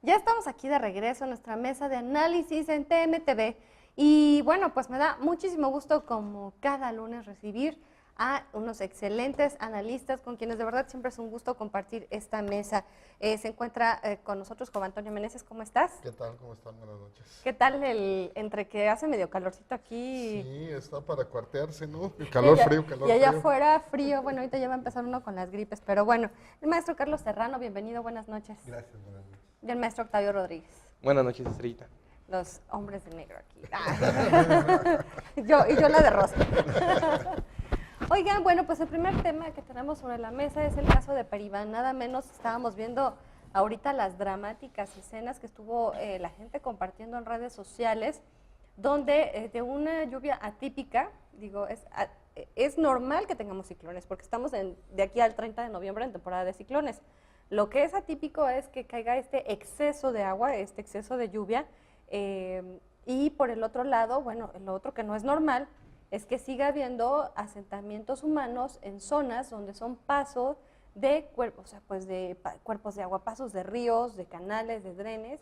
Ya estamos aquí de regreso en nuestra mesa de análisis en TMTV y bueno, pues me da muchísimo gusto como cada lunes recibir a unos excelentes analistas con quienes de verdad siempre es un gusto compartir esta mesa. Se encuentra con nosotros Juan Antonio Meneses, ¿cómo estás? ¿Qué tal? ¿Cómo están? Buenas noches. ¿Qué tal entre que hace medio calorcito aquí? Sí, está para cuartearse, ¿no? Y Calor, allá, frío, calor, y allá frío. afuera frío, bueno, ahorita ya va a empezar uno con las gripes, pero bueno. El maestro Carlos Serrano, bienvenido, buenas noches. Gracias, buenas noches. Y el maestro Octavio Rodríguez. Buenas noches, Estrellita. Los hombres de negro aquí. yo la de rosa. Oigan, bueno, pues el primer tema que tenemos sobre la mesa es el caso de Peribán. Nada menos estábamos viendo ahorita las dramáticas escenas que estuvo la gente compartiendo en redes sociales, donde de una lluvia atípica, digo, es normal que tengamos ciclones, porque estamos de aquí al 30 de noviembre en temporada de ciclones. Lo que es atípico es que caiga este exceso de agua, este exceso de lluvia, y por el otro lado, bueno, lo otro que no es normal es que siga habiendo asentamientos humanos en zonas donde son pasos de cuerpos, o sea, pues de cuerpos de agua, pasos de ríos, de canales, de drenes,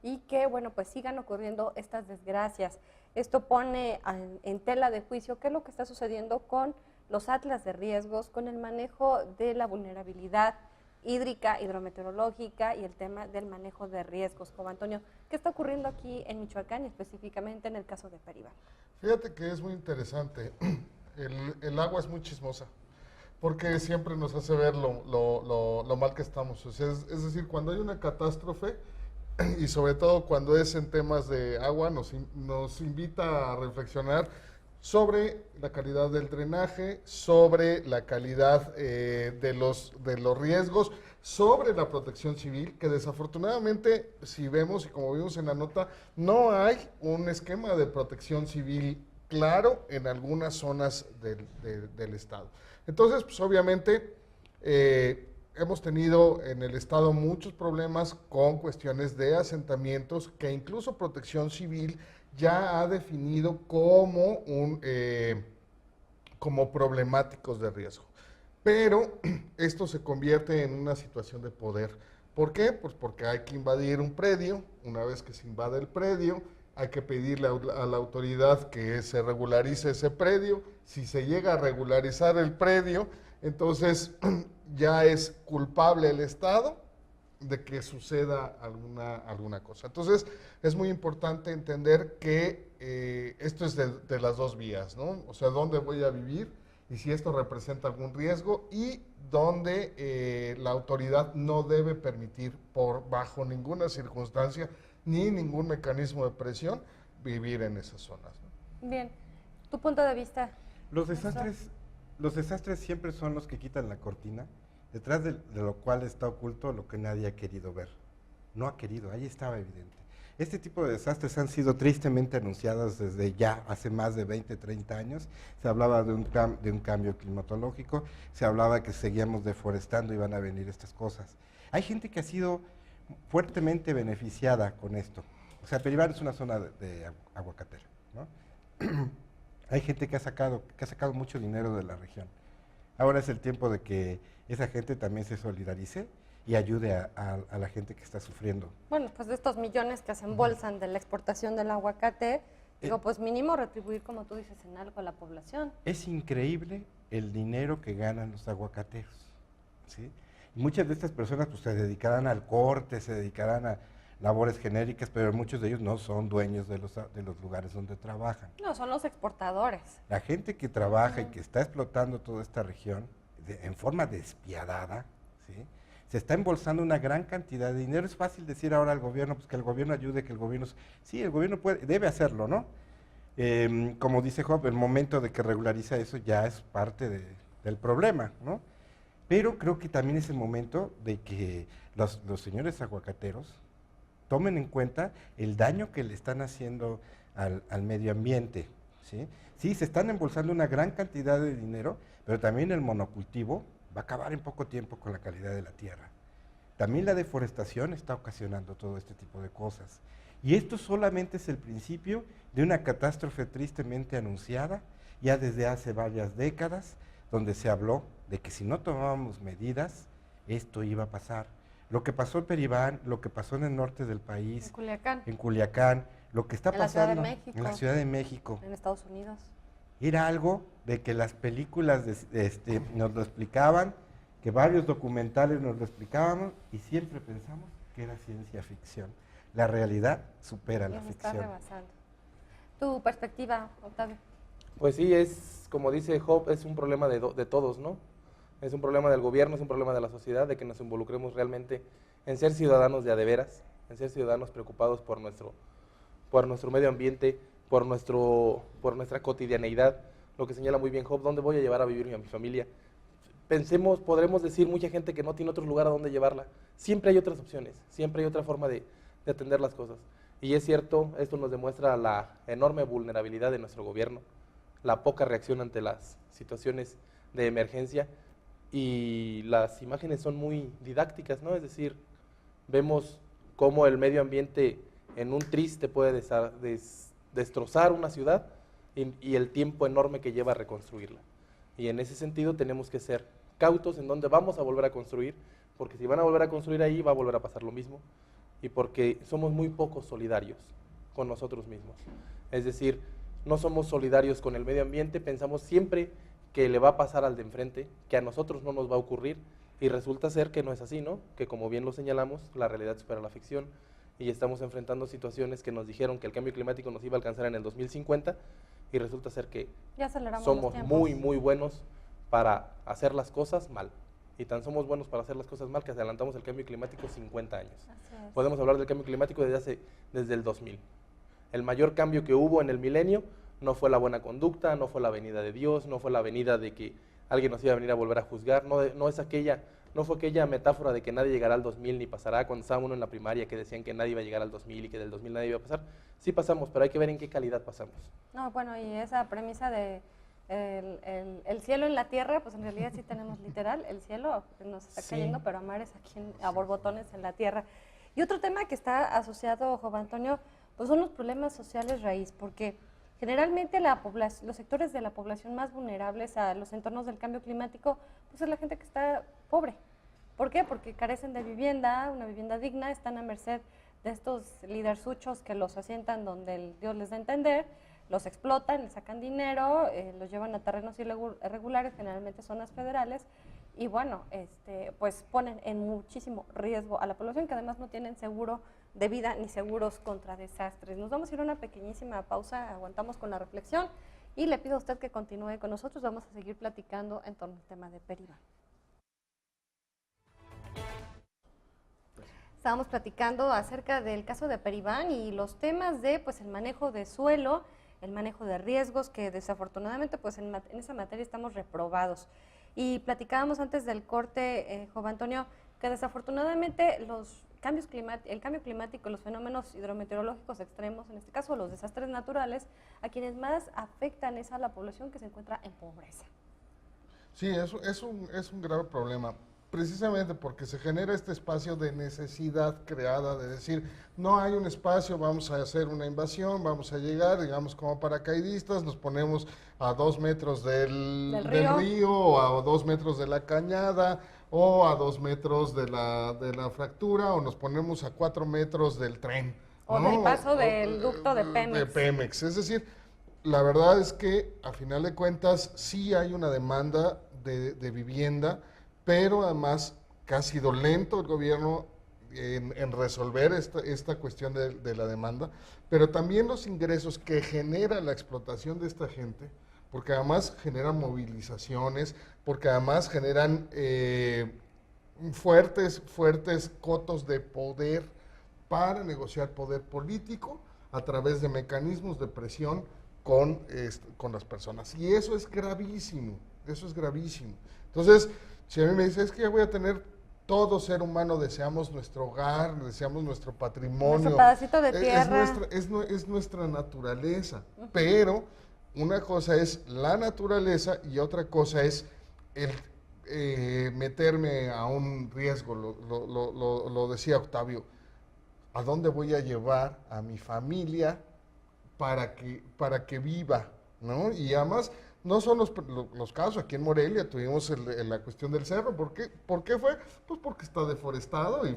y que, bueno, pues sigan ocurriendo estas desgracias. Esto pone en tela de juicio qué es lo que está sucediendo con los atlas de riesgos, con el manejo de la vulnerabilidad hídrica, hidrometeorológica y el tema del manejo de riesgos. Como Antonio, ¿qué está ocurriendo aquí en Michoacán y específicamente en el caso de Peribán? Fíjate que es muy interesante. El agua es muy chismosa, porque siempre nos hace ver lo mal que estamos. O sea, es decir, cuando hay una catástrofe, y sobre todo cuando es en temas de agua, nos invita a reflexionar sobre la calidad del drenaje, sobre la calidad de los riesgos, sobre la protección civil, que desafortunadamente, si vemos y como vimos en la nota, no hay un esquema de protección civil claro en algunas zonas del estado. Entonces, pues obviamente, hemos tenido en el estado muchos problemas con cuestiones de asentamientos que incluso Protección Civil ya ha definido como problemáticos de riesgo. Pero esto se convierte en una situación de poder. ¿Por qué? Pues porque hay que invadir un predio. Una vez que se invade el predio, hay que pedirle a la autoridad que se regularice ese predio. Si se llega a regularizar el predio, entonces ya es culpable el Estado de que suceda alguna cosa. Entonces, es muy importante entender que esto es de las dos vías, ¿no? O sea, dónde voy a vivir y si esto representa algún riesgo y dónde la autoridad no debe permitir bajo ninguna circunstancia ni ningún mecanismo de presión vivir en esas zonas, ¿no? Bien, tu punto de vista. Los desastres siempre son los que quitan la cortina, detrás de lo cual está oculto lo que nadie ha querido ver. No ha querido, ahí estaba evidente. Este tipo de desastres han sido tristemente anunciados desde ya hace más de 20, 30 años. Se hablaba de un cambio climatológico, se hablaba que seguíamos deforestando y iban a venir estas cosas. Hay gente que ha sido fuertemente beneficiada con esto. O sea, Peribán es una zona de aguacatera, ¿no? Hay gente que ha sacado mucho dinero de la región. Ahora es el tiempo de que esa gente también se solidarice y ayude a la gente que está sufriendo. Bueno, pues de estos millones que se embolsan de la exportación del aguacate, digo, pues mínimo retribuir, como tú dices, en algo a la población. Es increíble el dinero que ganan los aguacateros, ¿sí? Y muchas de estas personas pues, se dedicarán al corte, se dedicarán a labores genéricas, pero muchos de ellos no son dueños de los lugares donde trabajan. No, son los exportadores. La gente que trabaja y que está explotando toda esta región en forma despiadada, ¿sí? Se está embolsando una gran cantidad de dinero. Es fácil decir ahora al gobierno, pues que el gobierno ayude, que el gobierno... Sí, el gobierno debe hacerlo, ¿no? Como dice Job, el momento de que regulariza eso ya es parte del problema, ¿no? Pero creo que también es el momento de que los señores aguacateros tomen en cuenta el daño que le están haciendo al medio ambiente, ¿sí? Sí, se están embolsando una gran cantidad de dinero, pero también el monocultivo va a acabar en poco tiempo con la calidad de la tierra. También la deforestación está ocasionando todo este tipo de cosas. Y esto solamente es el principio de una catástrofe tristemente anunciada, ya desde hace varias décadas, donde se habló de que si no tomábamos medidas, esto iba a pasar. Lo que pasó en Peribán, lo que pasó en el norte del país, En Culiacán, lo que está En la Ciudad de pasando México. en la Ciudad de México, en Estados Unidos. era algo de que las películas nos lo explicaban, que varios documentales nos lo explicaban y siempre pensamos que era ciencia ficción. La realidad supera la Nos está ficción. rebasando. Tu perspectiva, Octavio. Pues sí, es, como dice Job, es un problema de todos, ¿no? Es un problema del gobierno, es un problema de la sociedad, de que nos involucremos realmente en ser ciudadanos de a de veras, en ser ciudadanos preocupados por nuestro medio ambiente, por nuestra cotidianeidad, lo que señala muy bien Job, ¿dónde voy a llevar a vivir a mi familia? Pensemos, podremos decir mucha gente que no tiene otro lugar a donde llevarla. Siempre hay otras opciones, siempre hay otra forma de atender las cosas. Y es cierto, esto nos demuestra la enorme vulnerabilidad de nuestro gobierno, la poca reacción ante las situaciones de emergencia, y las imágenes son muy didácticas, ¿no? Es decir, vemos cómo el medio ambiente en un triste puede destrozar una ciudad y el tiempo enorme que lleva a reconstruirla. Y en ese sentido tenemos que ser cautos en dónde vamos a volver a construir, porque si van a volver a construir ahí va a volver a pasar lo mismo, y porque somos muy poco solidarios con nosotros mismos. Es decir, no somos solidarios con el medio ambiente, pensamos siempre que le va a pasar al de enfrente, que a nosotros no nos va a ocurrir, y resulta ser que no es así, ¿no? Que como bien lo señalamos, la realidad supera la ficción, y estamos enfrentando situaciones que nos dijeron que el cambio climático nos iba a alcanzar en el 2050, y resulta ser que Ya aceleramos somos los tiempos. muy, muy buenos para hacer las cosas mal. Y tan somos buenos para hacer las cosas mal que adelantamos el cambio climático 50 años. Así es. Podemos hablar del cambio climático desde el 2000. El mayor cambio que hubo en el milenio no fue la buena conducta, no fue la venida de Dios, no fue la venida de que alguien nos iba a venir a volver a juzgar, no fue aquella metáfora de que nadie llegará al 2000 ni pasará, cuando estaba uno en la primaria que decían que nadie iba a llegar al 2000 y que del 2000 nadie iba a pasar. Sí pasamos, pero hay que ver en qué calidad pasamos. No, bueno, y esa premisa de el cielo en la tierra, pues en realidad sí tenemos literal, el cielo nos está cayendo, pero a mares aquí a borbotones en la tierra. Y otro tema que está asociado, Joven Antonio, pues son los problemas sociales raíz, porque generalmente los sectores de la población más vulnerables a los entornos del cambio climático, pues es la gente que está pobre. ¿Por qué? Porque carecen de vivienda, una vivienda digna, están a merced de estos liderzuchos que los asientan donde Dios les da a entender, los explotan, les sacan dinero, los llevan a terrenos irregulares, generalmente zonas federales, y bueno, pues ponen en muchísimo riesgo a la población, que además no tienen seguro de vida ni seguros contra desastres. Nos vamos a ir a una pequeñísima pausa, aguantamos con la reflexión, y le pido a usted que continúe con nosotros, vamos a seguir platicando en torno al tema de Peribán. Estábamos platicando acerca del caso de Peribán y los temas de pues el manejo de suelo, el manejo de riesgos, que desafortunadamente pues en esa materia estamos reprobados. Y platicábamos antes del corte, Joven Antonio, que desafortunadamente el cambio climático, los fenómenos hidrometeorológicos extremos, en este caso los desastres naturales, a quienes más afectan es a la población que se encuentra en pobreza. Sí, es un grave problema. Precisamente porque se genera este espacio de necesidad creada, de decir, no hay un espacio, vamos a hacer una invasión, vamos a llegar, digamos, como paracaidistas, nos ponemos a 2 metros del río, o a 2 metros de la cañada, o a 2 metros de la fractura, o nos ponemos a 4 metros del tren. O ¿no? del paso del ducto de Pemex. De Pemex. Es decir, la verdad es que, a final de cuentas, sí hay una demanda de vivienda, pero además que ha sido lento el gobierno en resolver esta cuestión de la demanda, pero también los ingresos que genera la explotación de esta gente, porque además generan movilizaciones, porque además generan fuertes cotos de poder para negociar poder político a través de mecanismos de presión con las personas. Y eso es gravísimo, eso es gravísimo. Entonces, si a mí me dice, es que ya voy a tener, todo ser humano deseamos nuestro hogar, deseamos nuestro patrimonio. Nuestro pedacito de tierra. Es nuestra naturaleza, pero una cosa es la naturaleza y otra cosa es el meterme a un riesgo, lo decía Octavio, ¿a dónde voy a llevar a mi familia para que viva? ¿No? Y además No son los casos. Aquí en Morelia tuvimos la cuestión del cerro. ¿Por qué fue? Pues porque está deforestado y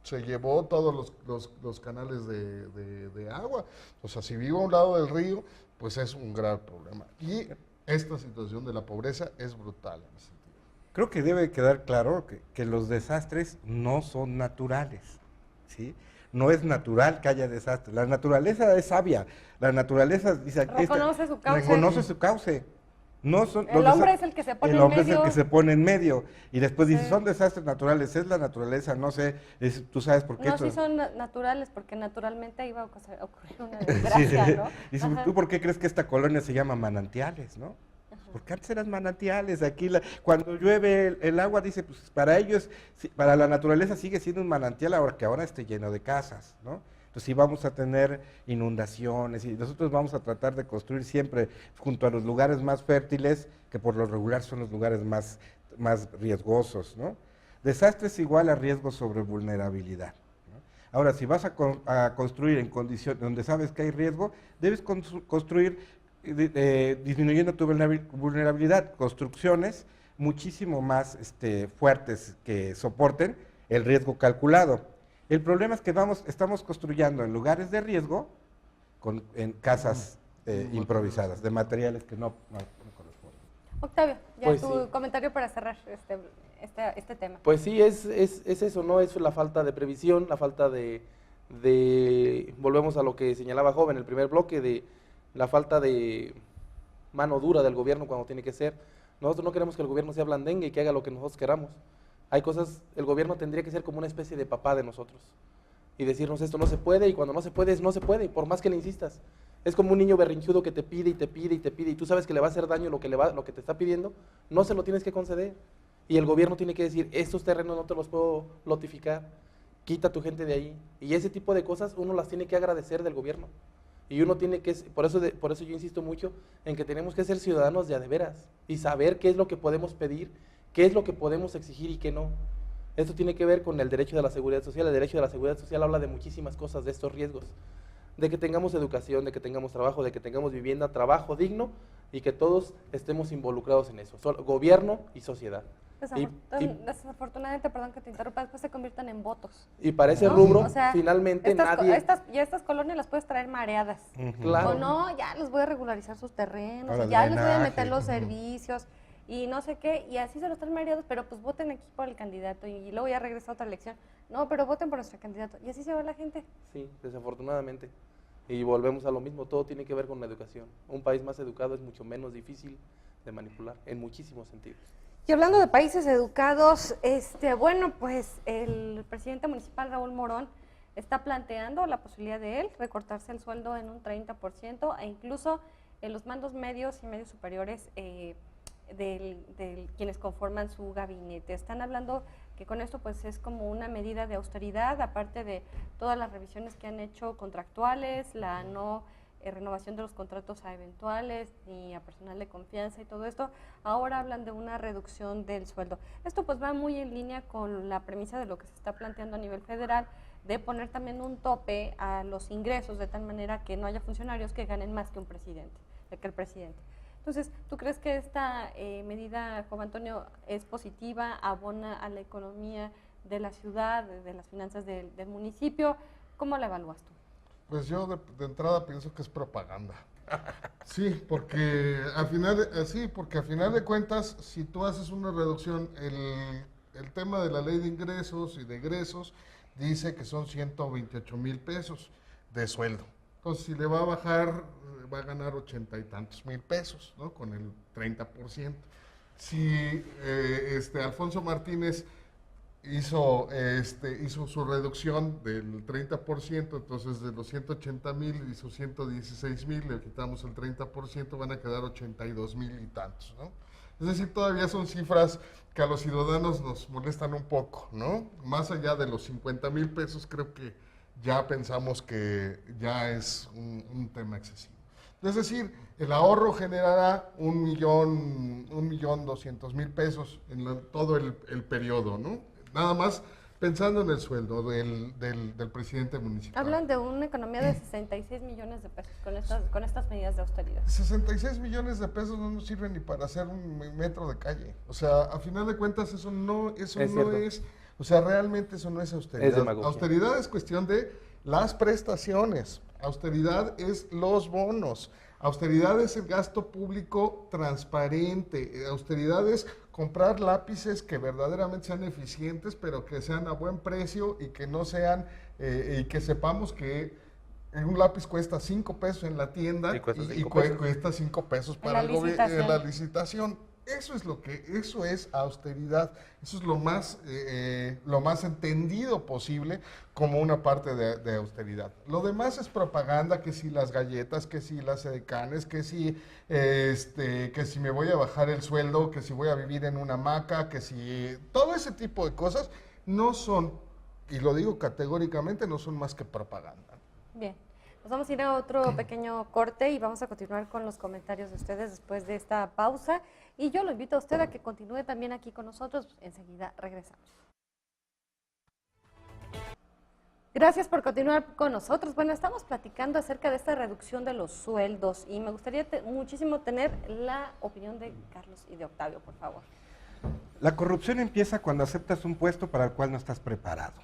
se llevó todos los canales de agua. O sea, si vivo a un lado del río, pues es un gran problema. Y esta situación de la pobreza es brutal en ese sentido. Creo que debe quedar claro que los desastres no son naturales, ¿sí? No es natural que haya desastres. La naturaleza es sabia. La naturaleza dice aquí reconoce su cauce. reconoce su cauce. No son, El hombre es el que se pone en El hombre medio. es el que se pone en medio. Y después dice, Sí. son desastres naturales, es la naturaleza, no sé, tú sabes por qué. No, sí son naturales, porque naturalmente iba a ocurrir una desgracia, ¿no? Dice, Ajá. ¿tú por qué crees que esta colonia se llama Manantiales, no? Porque antes eran manantiales, aquí cuando llueve el agua, dice, pues para ellos, para la naturaleza sigue siendo un manantial, ahora que ahora esté lleno de casas, ¿no? Entonces sí vamos a tener inundaciones y nosotros vamos a tratar de construir siempre junto a los lugares más fértiles, que por lo regular son los lugares más riesgosos, ¿no? Desastres igual a riesgo sobre vulnerabilidad, ¿no? Ahora, si vas a construir en condiciones donde sabes que hay riesgo, debes construir disminuyendo tu vulnerabilidad, construcciones muchísimo más fuertes que soporten el riesgo calculado. El problema es que estamos construyendo en lugares de riesgo en casas improvisadas, de materiales que no corresponden. Octavio, ya Pues tu sí. comentario para cerrar este tema. Pues sí, es eso, ¿no? Es la falta de previsión, la falta volvemos a lo que señalaba Joven en el primer bloque, de la falta de mano dura del gobierno cuando tiene que ser. Nosotros no queremos que el gobierno sea blandengue y que haga lo que nosotros queramos. Hay cosas, el gobierno tendría que ser como una especie de papá de nosotros y decirnos esto no se puede, y cuando no se puede, no se puede, por más que le insistas. Es como un niño berrinchudo que te pide y te pide y te pide y tú sabes que le va a hacer daño lo que te está pidiendo, no se lo tienes que conceder. Y el gobierno tiene que decir, estos terrenos no te los puedo lotificar, quita a tu gente de ahí. Y ese tipo de cosas uno las tiene que agradecer del gobierno. Y uno tiene que, por eso yo insisto mucho en que tenemos que ser ciudadanos de a de veras y saber qué es lo que podemos pedir, qué es lo que podemos exigir y qué no. Esto tiene que ver con el derecho de la seguridad social. El derecho de la seguridad social habla de muchísimas cosas, de estos riesgos. De que tengamos educación, de que tengamos trabajo, de que tengamos vivienda, trabajo digno y que todos estemos involucrados en eso, gobierno y sociedad. Desafortunadamente, perdón que te interrumpa, después se conviertan en votos. Y para ese ¿no? rubro, O sea, finalmente estas colonias las puedes traer mareadas. Claro. O no, ya les voy a regularizar sus terrenos, Ahora, ya les voy a drenaje. meter los servicios y no sé qué, y así se los están mareados, pero pues voten aquí por el candidato y luego ya regresa a otra elección. No, pero voten por nuestro candidato. Y así se va la gente. Sí, desafortunadamente. Y volvemos a lo mismo, todo tiene que ver con la educación. Un país más educado es mucho menos difícil de manipular, en muchísimos sentidos. Y hablando de países educados, bueno, pues el presidente municipal Raúl Morón está planteando la posibilidad de él recortarse el sueldo en un 30% e incluso en los mandos medios y medios superiores de quienes conforman su gabinete. Están hablando que con esto pues es como una medida de austeridad, aparte de todas las revisiones que han hecho contractuales, la no renovación de los contratos a eventuales y a personal de confianza y todo esto. Ahora hablan de una reducción del sueldo. Esto pues va muy en línea con la premisa de lo que se está planteando a nivel federal, de poner también un tope a los ingresos de tal manera que no haya funcionarios que ganen más que el presidente. Entonces, ¿tú crees que esta medida, Juan Antonio, es positiva, abona a la economía de la ciudad, de las finanzas del municipio? ¿Cómo la evalúas tú? Pues yo de entrada pienso que es propaganda. Sí, porque al final de cuentas, si tú haces una reducción, el tema de la ley de ingresos y de egresos dice que son 128,000 pesos de sueldo. Entonces, si le va a bajar, va a ganar 80 y tantos mil pesos, ¿no? Con el 30%. Si Alfonso Martínez hizo su reducción del 30%, entonces de los 180,000 hizo 116,000, le quitamos el 30%, van a quedar 82,000 y tantos, ¿no? Es decir, todavía son cifras que a los ciudadanos nos molestan un poco, ¿no? Más allá de los 50,000 pesos, creo que ya pensamos que ya es un tema excesivo. Es decir, el ahorro generará 1,200,000 pesos en todo el periodo, ¿no? Nada más Pensando en el sueldo del presidente municipal. Hablan de una economía de 66 millones de pesos con estas medidas de austeridad. 66 millones de pesos no nos sirven ni para hacer un metro de calle. O sea, a final de cuentas eso no es, o sea, realmente eso no es austeridad. Es demagogia. Austeridad es cuestión de las prestaciones. Austeridad es los bonos. Austeridad es el gasto público transparente. Austeridad es comprar lápices que verdaderamente sean eficientes, pero que sean a buen precio y que no sean, y que sepamos que un lápiz cuesta 5 pesos en la tienda y cuesta 5 cuesta 5 pesos para el gobierno en la licitación. Eso es austeridad. Eso es lo más entendido posible como una parte de austeridad. Lo demás es propaganda, que si las galletas, que si las edecanes, que si me voy a bajar el sueldo, que si voy a vivir en una hamaca, que si todo ese tipo de cosas no son, y lo digo categóricamente, no son más que propaganda. Bien, nos vamos a ir a otro pequeño corte y vamos a continuar con los comentarios de ustedes después de esta pausa. Y yo lo invito a usted a que continúe también aquí con nosotros. Enseguida regresamos. Gracias por continuar con nosotros. Bueno, estamos platicando acerca de esta reducción de los sueldos y me gustaría muchísimo tener la opinión de Carlos y de Octavio, por favor. La corrupción empieza cuando aceptas un puesto para el cual no estás preparado.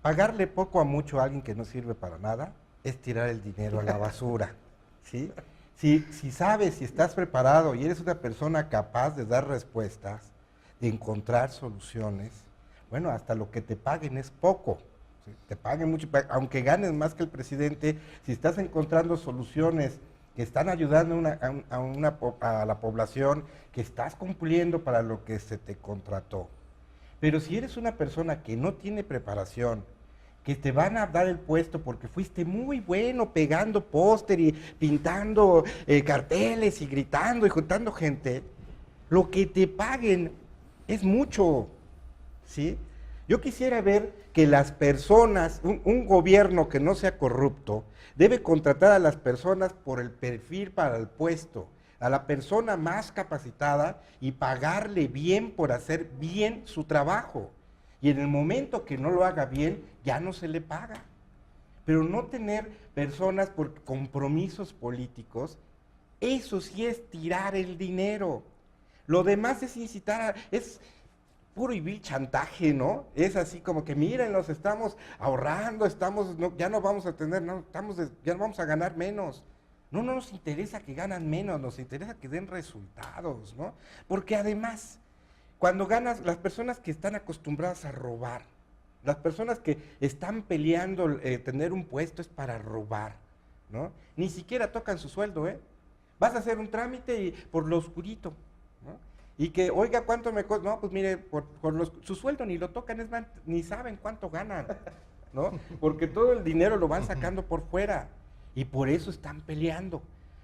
Pagarle poco a mucho a alguien que no sirve para nada es tirar el dinero a la basura, ¿sí? Si sabes, si estás preparado y eres una persona capaz de dar respuestas, de encontrar soluciones, bueno, hasta lo que te paguen es poco. ¿Sí? Te paguen mucho, aunque ganes más que el presidente, si estás encontrando soluciones que están ayudando a la población, que estás cumpliendo para lo que se te contrató. Pero si eres una persona que no tiene preparación, que te van a dar el puesto porque fuiste muy bueno pegando póster y pintando carteles y gritando y juntando gente, lo que te paguen es mucho, ¿sí? Yo quisiera ver que las personas, un gobierno que no sea corrupto, debe contratar a las personas por el perfil para el puesto, a la persona más capacitada y pagarle bien por hacer bien su trabajo. Y en el momento que no lo haga bien, ya no se le paga. Pero no tener personas por compromisos políticos, eso sí es tirar el dinero. Lo demás es incitar, es puro y vil chantaje, ¿no? Es así como que miren, los estamos ahorrando, ya no vamos a tener, ya no vamos a ganar menos. No nos interesa que ganan menos, nos interesa que den resultados, ¿no? Porque además, cuando ganas, las personas que están acostumbradas a robar, las personas que están peleando tener un puesto es para robar, ¿no? Ni siquiera tocan su sueldo, ¿eh? Vas a hacer un trámite y por lo oscurito, ¿no? Y que, oiga, ¿cuánto me cuesta? No, pues mire, su sueldo ni lo tocan, es más, ni saben cuánto ganan, ¿no? Porque todo el dinero lo van sacando por fuera y por eso están peleando.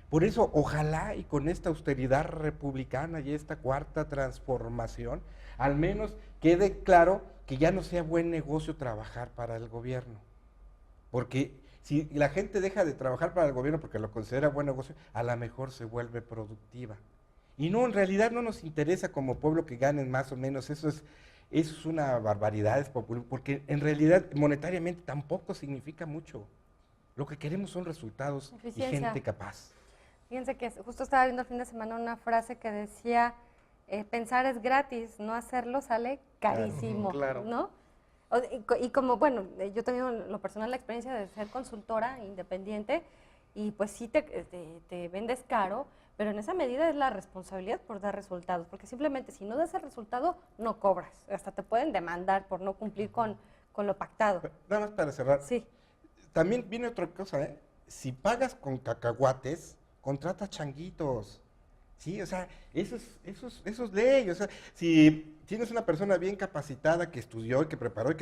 Por eso, ojalá y con esta austeridad republicana y esta cuarta transformación, al menos quede claro que ya no sea buen negocio trabajar para el gobierno. Porque si la gente deja de trabajar para el gobierno porque lo considera buen negocio, a lo mejor se vuelve productiva. Y no, en realidad no nos interesa como pueblo que ganen más o menos, eso es una barbaridad, es populismo, porque en realidad monetariamente tampoco significa mucho. Lo que queremos son resultados y gente capaz. Fíjense que justo estaba viendo el fin de semana una frase que decía, pensar es gratis, no hacerlo sale carísimo, claro. ¿no? Y como, bueno, yo tengo en lo personal la experiencia de ser consultora independiente y pues sí te vendes caro, pero en esa medida es la responsabilidad por dar resultados, porque simplemente si no das el resultado, no cobras, hasta te pueden demandar por no cumplir con lo pactado. Nada más para cerrar. Sí. También viene otra cosa, ¿eh? Si pagas con cacahuates, contrata changuitos, ¿sí? O sea, eso es ley, o sea, si tienes una persona bien capacitada que estudió y que preparó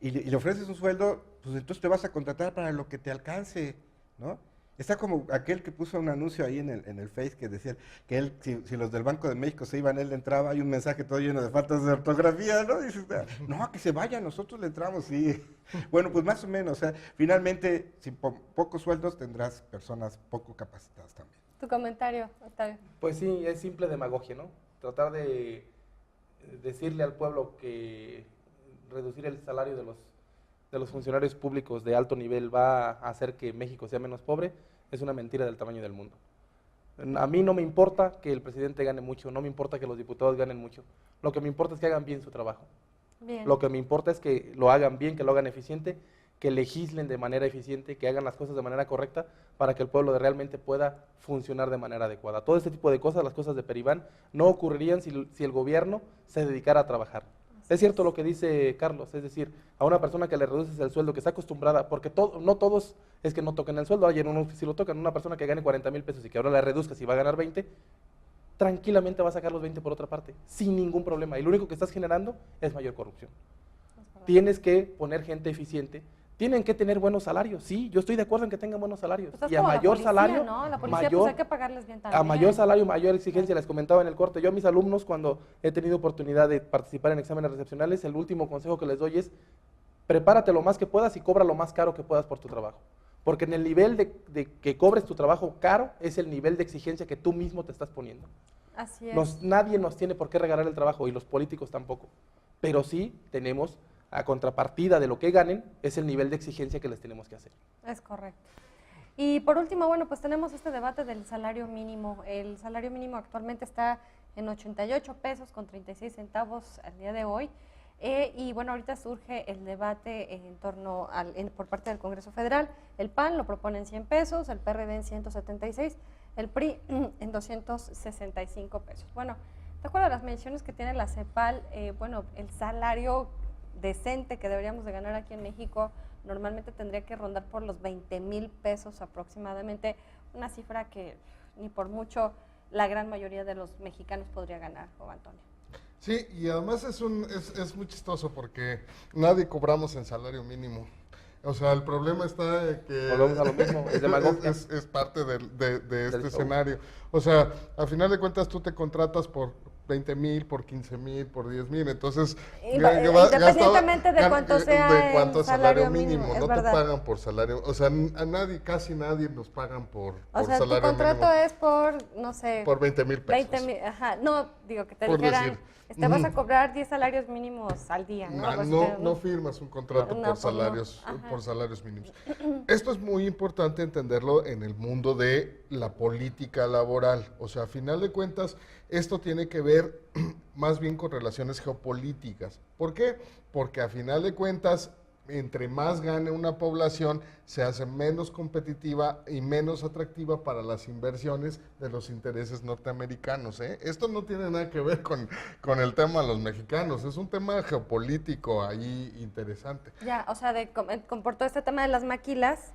y le ofreces un sueldo, pues entonces te vas a contratar para lo que te alcance, ¿no? Está como aquel que puso un anuncio ahí en el Face que decía que él, si los del Banco de México se iban, él le entraba, hay un mensaje todo lleno de faltas de ortografía, ¿no? Dices, no, que se vayan, nosotros le entramos, sí. Bueno, pues más o menos, o sea, finalmente, sin pocos sueldos tendrás personas poco capacitadas también. Tu comentario, Octavio. Pues sí, es simple demagogia, ¿no? Tratar de decirle al pueblo que reducir el salario de los funcionarios públicos de alto nivel va a hacer que México sea menos pobre, es una mentira del tamaño del mundo. A mí no me importa que el presidente gane mucho, no me importa que los diputados ganen mucho. Lo que me importa es que hagan bien su trabajo. Bien. Lo que me importa es que lo hagan bien, que lo hagan eficiente, que legislen de manera eficiente, que hagan las cosas de manera correcta para que el pueblo realmente pueda funcionar de manera adecuada. Todo este tipo de cosas, las cosas de Peribán, no ocurrirían si el gobierno se dedicara a trabajar. Es cierto lo que dice Carlos, es decir, a una persona que le reduces el sueldo, que está acostumbrada, porque no todos es que no toquen el sueldo, ayer uno sí lo tocan, una persona que gane 40,000 pesos y que ahora le reduzcas y va a ganar 20, tranquilamente va a sacar los 20 por otra parte, sin ningún problema. Y lo único que estás generando es mayor corrupción. Tienes que poner gente eficiente, tienen que tener buenos salarios, sí, yo estoy de acuerdo en que tengan buenos salarios. Pues y a mayor salario, ¿no? La policía, pues hay que pagarles bien también. a mayor salario, mayor exigencia. Les comentaba en el corte, yo a mis alumnos cuando he tenido oportunidad de participar en exámenes recepcionales, el último consejo que les doy es, prepárate lo más que puedas y cobra lo más caro que puedas por tu trabajo. Porque en el nivel de que cobres tu trabajo caro, es el nivel de exigencia que tú mismo te estás poniendo. Así es. Nadie nos tiene por qué regalar el trabajo, y los políticos tampoco. Pero sí tenemos, a contrapartida de lo que ganen, es el nivel de exigencia que les tenemos que hacer. Es correcto. Y por último, bueno, pues tenemos este debate del salario mínimo. El salario mínimo actualmente está en 88 pesos con 36 centavos al día de hoy. Y bueno, ahorita surge el debate en torno por parte del Congreso Federal. El PAN lo propone en 100 pesos, el PRD en 176, el PRI en 265 pesos. Bueno, de acuerdo a las menciones que tiene la CEPAL, bueno, el salario decente que deberíamos de ganar aquí en México normalmente tendría que rondar por los 20,000 pesos aproximadamente, una cifra que ni por mucho la gran mayoría de los mexicanos podría ganar, Juan Antonio. Sí, y además es muy chistoso porque nadie cobramos en salario mínimo. O sea, el problema está que Volvemos a lo mismo, es demagogia. es parte de este escenario. O sea, al final de cuentas tú te contratas por 20,000, por 15,000, por 10,000, entonces independientemente de cuánto sea de cuánto el salario mínimo, no verdad. te pagan por salario, o sea, casi nadie nos pagan por O sea, salario tu contrato mínimo. es por, no sé, Por 20,000 pesos. 20,000, ajá, no, digo que te Por dijeran, decir. vas a cobrar 10 salarios mínimos al día, ¿no? Algo así No firmas un contrato No, por pues no. salarios, Ajá. por salarios mínimos. Esto es muy importante entenderlo en el mundo de la política laboral. O sea, a final de cuentas, esto tiene que ver más bien con relaciones geopolíticas. ¿Por qué? Porque a final de cuentas, entre más gane una población, se hace menos competitiva y menos atractiva para las inversiones de los intereses norteamericanos, ¿eh? Esto no tiene nada que ver con el tema de los mexicanos, es un tema geopolítico ahí interesante. Ya, o sea, por todo este tema de las maquilas,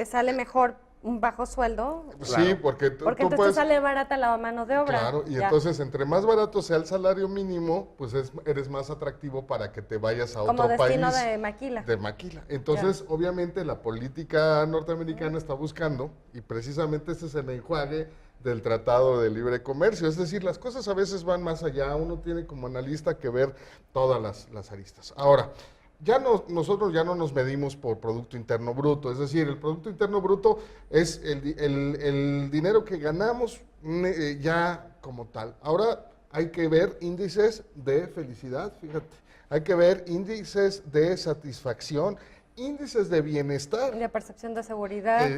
sale mejor un bajo sueldo. Sí, porque tú Porque entonces puedes... sale barata la mano de obra. Claro, y Ya. entonces entre más barato sea el salario mínimo, pues eres más atractivo para que te vayas a Como otro país. destino de maquila. De maquila. Entonces, obviamente, la política norteamericana está buscando, y precisamente este es el enjuague del Tratado de Libre Comercio. Es decir, las cosas a veces van más allá, uno tiene como analista que ver todas las aristas. Ahora, nosotros ya no nos medimos por Producto Interno Bruto, es decir, el Producto Interno Bruto es el dinero que ganamos ya como tal. Ahora hay que ver índices de felicidad, fíjate, hay que ver índices de satisfacción, índices de bienestar. La percepción de seguridad.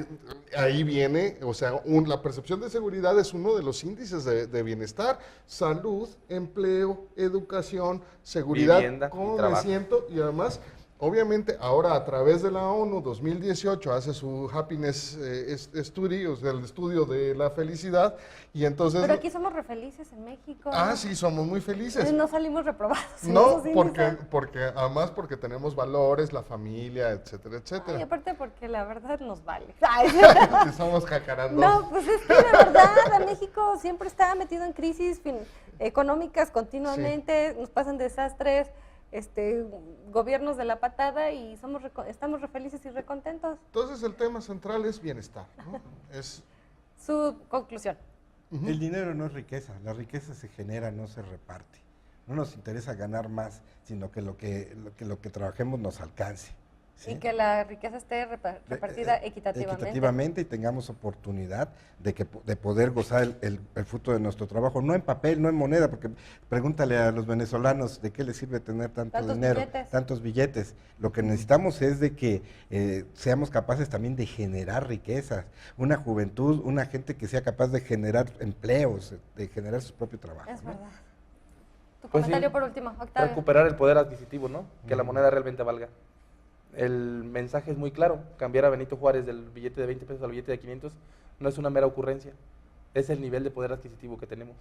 Ahí viene, o sea, la percepción de seguridad es uno de los índices de bienestar, salud, empleo, educación, seguridad, Vivienda, cómo me trabajo. siento, y además, obviamente, ahora a través de la ONU 2018 hace su Happiness Study, o sea, el estudio de la felicidad, y entonces... Pero aquí somos re felices en México. sí, somos muy felices. No salimos reprobados. en No, esos índices. porque tenemos valores, la familia, etcétera, etcétera. Y aparte porque la verdad nos vale. Que somos jacarandos. No, pues es que de verdad, México siempre está metido en crisis económicas continuamente, nos pasan desastres, gobiernos de la patada y estamos re felices y recontentos. Entonces el tema central es bienestar, ¿no? Es Su conclusión. El dinero no es riqueza, la riqueza se genera, no se reparte. No nos interesa ganar más, sino que lo que trabajemos nos alcance, ¿sí? Y que la riqueza esté repartida equitativamente. Equitativamente y tengamos oportunidad de poder gozar el fruto de nuestro trabajo, no en papel, no en moneda, porque pregúntale a los venezolanos de qué les sirve tener tanto dinero, tantos billetes. Lo que necesitamos es de que seamos capaces también de generar riquezas, una juventud, una gente que sea capaz de generar empleos, de generar su propio trabajo. Es ¿no? verdad. Tu Pues comentario sí, por último, Octavio. recuperar el poder adquisitivo, ¿no? Que la moneda realmente valga. El mensaje es muy claro, cambiar a Benito Juárez del billete de 20 pesos al billete de 500 no es una mera ocurrencia, es el nivel de poder adquisitivo que tenemos.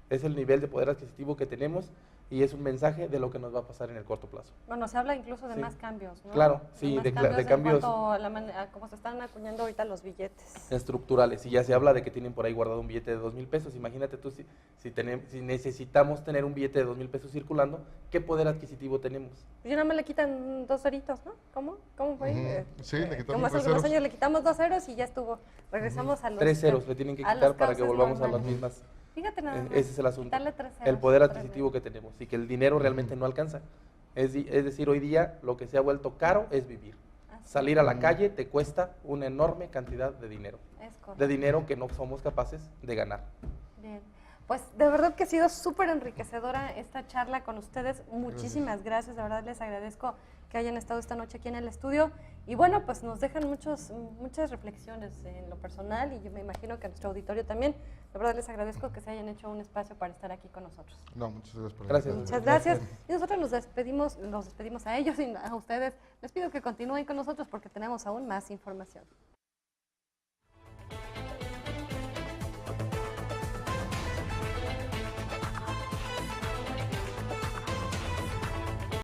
Es el nivel de poder adquisitivo que tenemos y es un mensaje de lo que nos va a pasar en el corto plazo. Bueno, se habla incluso de Sí. más cambios, ¿no? Claro, sí, de cambios en cuanto a cómo se están acuñando ahorita los billetes. estructurales. Y ya se habla de que tienen por ahí guardado un billete de 2,000 pesos. Imagínate tú, si necesitamos tener un billete de 2,000 pesos circulando, ¿qué poder adquisitivo tenemos? Y nada más le quitan 2 ceritos, ¿no? ¿Cómo fue? Sí, le quitamos como hace 2 algunos ceros. años le quitamos 2 ceros y ya estuvo. Regresamos a los 3 ceros le tienen que a quitar los para que cauces volvamos a las normales. mismas. Fíjate nada más. Ese es el asunto. Quitarle 3 ceros, El poder otra adquisitivo vez. que tenemos y que el dinero realmente no alcanza. Es decir, hoy día lo que se ha vuelto caro es vivir. Así Salir a la calle te cuesta una enorme cantidad de dinero. es correcto. De dinero que no somos capaces de ganar. Bien. Pues de verdad que ha sido súper enriquecedora esta charla con ustedes. Muchísimas gracias. De verdad les agradezco que hayan estado esta noche aquí en el estudio. Y bueno, pues nos dejan muchas reflexiones en lo personal y yo me imagino que a nuestro auditorio también. De verdad les agradezco que se hayan hecho un espacio para estar aquí con nosotros. No, muchas gracias por la Gracias. invitación. Muchas gracias. Y nosotros nos despedimos a ellos y a ustedes. Les pido que continúen con nosotros porque tenemos aún más información.